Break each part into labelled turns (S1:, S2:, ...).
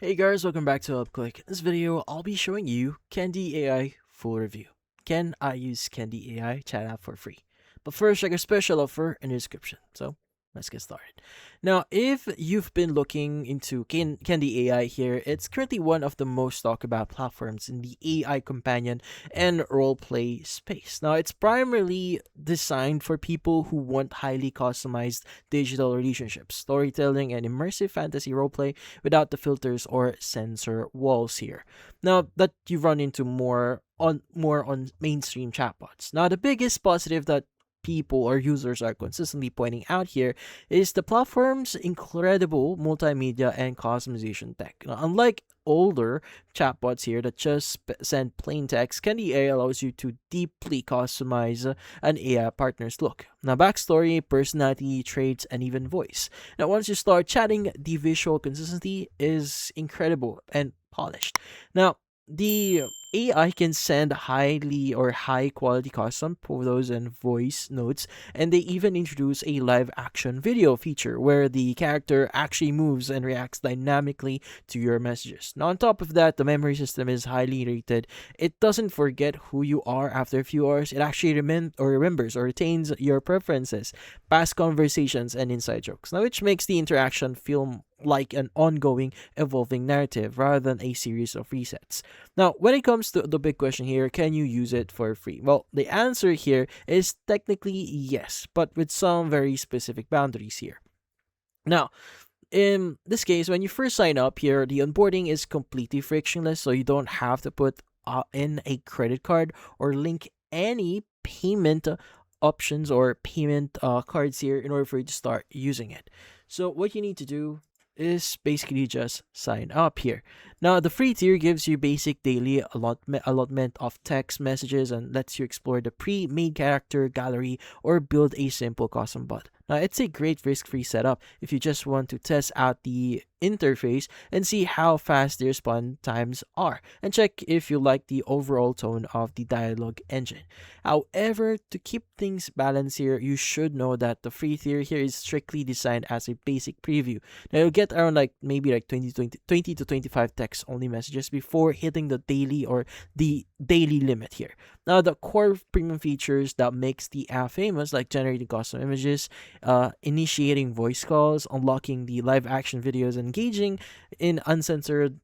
S1: Hey guys, welcome back to UpClick. In this video, I'll be showing you Cady.Ai full review. Can I use Cady.Ai chat app for free? But first, check a special offer in the description. So let's get started. Now, if you've been looking into Cady.Ai here, it's currently one of the most talked about platforms in the AI companion and roleplay space. Now, it's primarily designed for people who want highly customized digital relationships, storytelling, and immersive fantasy roleplay without the filters or censor walls here. Now that you run into more on mainstream chatbots. Now the biggest positive that people or users are consistently pointing out here is the platform's incredible multimedia and customization tech. Now, unlike older chatbots here that just send plain text, Candy AI allows you to deeply customize an AI partner's look. Now, backstory, personality, traits, and even voice. Now, once you start chatting, the visual consistency is incredible and polished. Now, the AI can send highly or high quality custom photos and voice notes, and they even introduce a live action video feature where the character actually moves and reacts dynamically to your messages. Now, on top of that, the memory system is highly rated. It doesn't forget who you are after a few hours. It actually remembers or retains your preferences, past conversations, and inside jokes. Now, which makes the interaction feel like an ongoing, evolving narrative rather than a series of resets. Now, when it comes to the big question here, can you use it for free? Well, the answer here is technically yes, but with some very specific boundaries here. Now, in this case, when you first sign up here, the onboarding is completely frictionless, so you don't have to put in a credit card or link any payment options or payment cards here in order for you to start using it. So what you need to do is basically just sign up here. Now, the free tier gives you basic daily allotment of text messages and lets you explore the pre-made character gallery or build a simple custom bot. Now, it's a great risk-free setup if you just want to test out the interface and see how fast the response times are, and check if you like the overall tone of the dialogue engine. However, to keep things balanced here, you should know that the free tier here is strictly designed as a basic preview. Now, you'll get around maybe 20 to 25 text only messages before hitting the daily or the daily limit here. Now, the core premium features that makes the app famous, like generating custom images, initiating voice calls, unlocking the live action videos, engaging in uncensored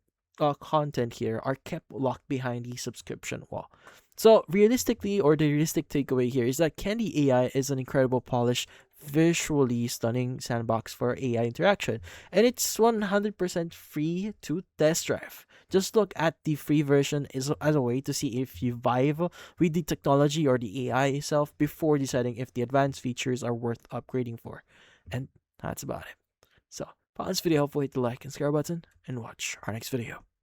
S1: content here, are kept locked behind the subscription wall. So realistically, or the realistic takeaway here is that Cady.Ai is an incredible polished, visually stunning sandbox for AI interaction, and it's 100% free to test drive. Just look at the free version as a way to see if you vibe with the technology or the AI itself before deciding if the advanced features are worth upgrading for. And that's about it. So, if you found this video helpful, hit the like and subscribe button and watch our next video.